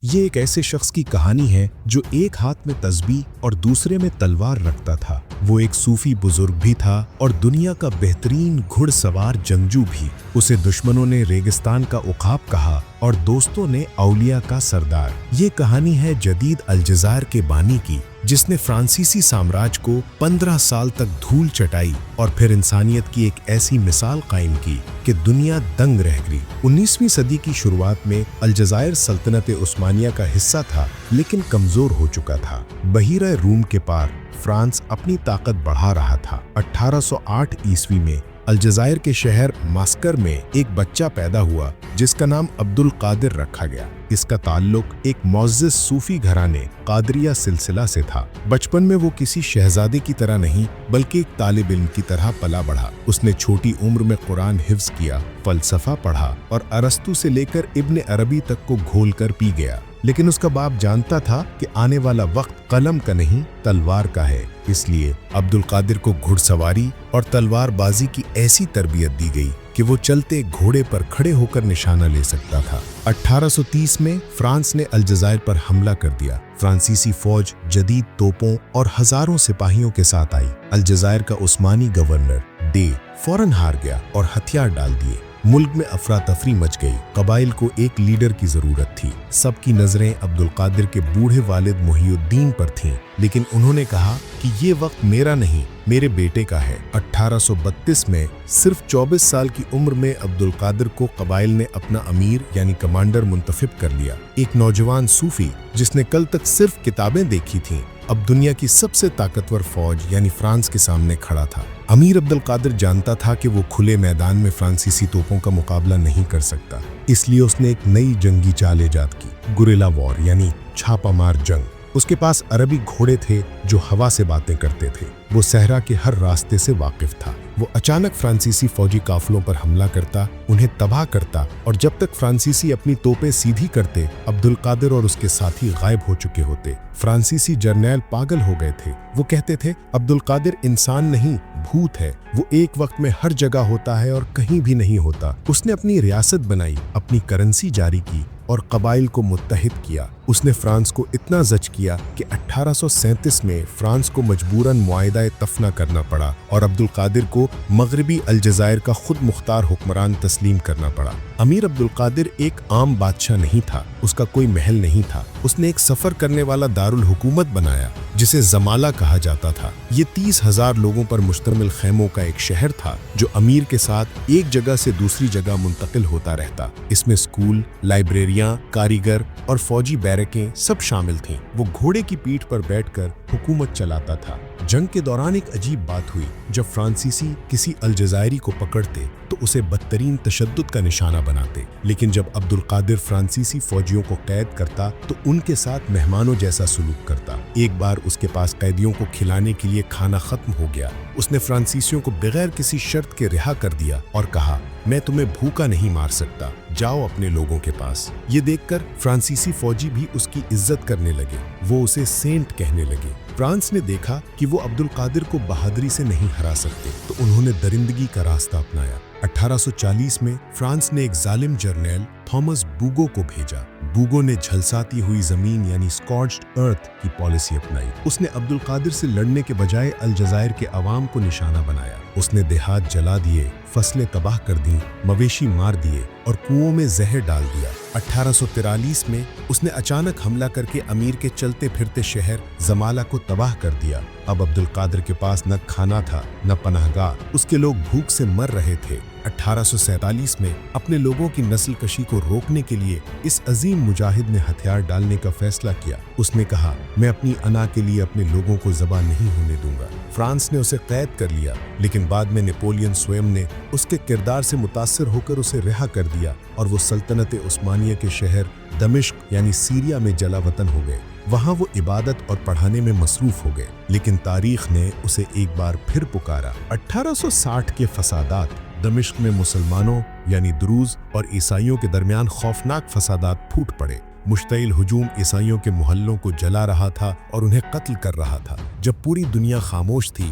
یہ ایک ایسے شخص کی کہانی ہے جو ایک ہاتھ میں تسبیح اور دوسرے میں تلوار رکھتا تھا۔ وہ ایک صوفی بزرگ بھی تھا اور دنیا کا بہترین گھڑ سوار جنگجو بھی۔ اسے دشمنوں نے ریگستان کا عقاب کہا اور دوستوں نے اولیاء کا سردار۔ یہ کہانی ہے جدید الجزائر کے بانی کی، جس نے فرانسیسی سامراج کو 15 سال تک دھول چٹائی اور پھر انسانیت کی ایک ایسی مثال قائم کی کہ دنیا دنگ رہ گئی۔ 19ویں صدی کی شروعات میں الجزائر سلطنت عثمانیہ کا حصہ تھا، لیکن کمزور ہو چکا تھا۔ بحیرہ روم کے پار فرانس اپنی طاقت بڑھا رہا تھا۔ 1808 عیسوی میں الجزائر کے شہر ماسکر میں ایک بچہ پیدا ہوا جس کا نام عبد القادر رکھا گیا۔ اس کا تعلق ایک معزز صوفی گھرانے قادریہ سلسلہ سے تھا۔ بچپن میں وہ کسی شہزادے کی طرح نہیں بلکہ ایک طالب علم کی طرح پلا بڑھا۔ اس نے چھوٹی عمر میں قرآن حفظ کیا، فلسفہ پڑھا اور ارسطو سے لے کر ابن عربی تک کو گھول کر پی گیا۔ لیکن اس کا باپ جانتا تھا کہ آنے والا وقت قلم کا نہیں تلوار کا ہے، اس لیے عبد القادر کو گھڑ سواری اور تلوار بازی کی ایسی تربیت دی گئی کہ وہ چلتے گھوڑے پر کھڑے ہو کر نشانہ لے سکتا تھا۔ 1830 میں فرانس نے الجزائر پر حملہ کر دیا۔ فرانسیسی فوج جدید توپوں اور ہزاروں سپاہیوں کے ساتھ آئی۔ الجزائر کا عثمانی گورنر ڈے فوراً ہار گیا اور ہتھیار ڈال دیے۔ ملک میں افراتفری مچ گئی۔ قبائل کو ایک لیڈر کی ضرورت تھی۔ سب کی نظریں عبد القادر کے بوڑھے والد محی الدین پر تھیں، لیکن انہوں نے کہا کہ یہ وقت میرا نہیں، میرے بیٹے کا ہے۔ 1832 میں صرف 24 سال کی عمر میں عبد القادر کو قبائل نے اپنا امیر یعنی کمانڈر منتخب کر لیا۔ ایک نوجوان صوفی جس نے کل تک صرف کتابیں دیکھی تھیں، اب دنیا کی سب سے طاقتور فوج یعنی فرانس کے سامنے کھڑا تھا۔ امیر عبد القادر جانتا تھا کہ وہ کھلے میدان میں فرانسیسی توپوں کا مقابلہ نہیں کر سکتا، اس لیے اس نے ایک نئی جنگی چال ایجاد کی، گوریلا وار یعنی چھاپا مار جنگ۔ اس کے پاس عربی گھوڑے تھے جو ہوا سے باتیں کرتے تھے۔ وہ صحرا کے ہر راستے سے واقف تھا۔ وہ اچانک فرانسیسی فوجی قافلوں پر حملہ کرتا، انہیں تباہ کرتا، اور جب تک فرانسیسی اپنی توپیں سیدھی کرتے، عبد القادر اور اس کے ساتھی غائب ہو چکے ہوتے۔ فرانسیسی جرنیل پاگل ہو گئے تھے۔ وہ کہتے تھے عبد القادر انسان نہیں، بھوت ہے۔ وہ ایک وقت میں ہر جگہ ہوتا ہے اور کہیں بھی نہیں ہوتا۔ اس نے اپنی ریاست بنائی، اپنی کرنسی جاری کی اور قبائل کو متحد کیا۔ اس نے فرانس کو اتنا زج کیا کہ 1837 میں فرانس کو مجبوراً معاہدہ تفنہ کرنا پڑا اور عبد القادر کو مغربی الجزائر کا خود مختار حکمران تسلیم کرنا پڑا۔ امیر عبد القادر ایک عام بادشاہ نہیں تھا، اس کا کوئی محل نہیں تھا۔ اس نے ایک سفر کرنے والا دارالحکومت بنایا جسے زمالہ کہا جاتا تھا۔ یہ 30,000 لوگوں پر مشتمل خیموں کا ایک شہر تھا جو امیر کے ساتھ ایک جگہ سے دوسری جگہ منتقل ہوتا رہتا۔ اس میں اسکول، لائبریریاں، کاریگر اور فوجی بیرکیں سب شامل تھیں۔ وہ گھوڑے کی پیٹھ پر بیٹھ کر حکومت چلاتا تھا۔ جنگ کے دوران ایک عجیب بات ہوئی۔ جب فرانسیسی کسی الجزائری کو پکڑتے تو اسے بدترین تشدد کا نشانہ بناتے، لیکن جب عبد القادر فرانسیسی فوجیوں کو قید کرتا تو ان کے ساتھ مہمانوں جیسا سلوک کرتا۔ ایک بار اس کے پاس قیدیوں کو کھلانے کے لیے کھانا ختم ہو گیا۔ اس نے فرانسیسیوں کو بغیر کسی شرط کے رہا کر دیا اور کہا، میں تمہیں بھوکا نہیں مار سکتا، جاؤ اپنے لوگوں کے پاس۔ یہ دیکھ کر فرانسیسی فوجی بھی اس کی عزت کرنے لگے، وہ اسے سینٹ کہنے لگے۔ فرانس نے دیکھا کہ وہ عبد القادر کو بہادری سے نہیں ہرا سکتے، تو انہوں نے درندگی کا راستہ اپنایا۔ 1840 میں فرانس نے ایک ظالم جرنیل تھامس بوگو کو بھیجا۔ بوگو نے جھلساتی ہوئی زمین یعنی اسکارچڈ ارتھ کی پالیسی اپنائی۔ اس نے عبد القادر سے لڑنے کے بجائے الجزائر کے عوام کو نشانہ بنایا۔ اس نے دیہات جلا دیے، فصلیں تباہ کر دیں، مویشی مار دیے اور کنوؤں میں زہر ڈال دیا۔ 1843 میں اس نے اچانک حملہ کر کے امیر کے چلتے پھرتے شہر زمالہ کو تباہ کر دیا۔ اب عبد القادر کے پاس نہ کھانا تھا نہ پناہ گاہ، اس کے لوگ بھوک سے مر رہے تھے۔ 1847 میں اپنے لوگوں کی نسل کشی کو روکنے کے لیے اس عظیم مجاہد نے ہتھیار ڈالنے کا فیصلہ کیا۔ اس نے کہا، میں اپنی انا کے لیے اپنے لوگوں کو ذبح نہیں ہونے دوں گا۔ فرانس نے اسے قید کر لیا، لیکن بعد میں نیپولین سوئم نے اس کے کردار سے متاثر ہو کر اسے رہا کر دیا اور وہ سلطنت عثمانیہ کے شہر دمشق یعنی سیریا میں جلا وطن ہو گئے۔ وہاں وہ عبادت اور پڑھانے میں مصروف ہو گئے، لیکن تاریخ نے اسے ایک بار پھر پکارا۔ 1860 کے فسادات دمشق میں مسلمانوں یعنی دروز اور عیسائیوں کے درمیان خوفناک فسادات پھوٹ پڑے۔ مشتعل ہجوم عیسائیوں کے محلوں کو جلا رہا تھا اور انہیں قتل کر رہا تھا۔ جب پوری دنیا خاموش تھی،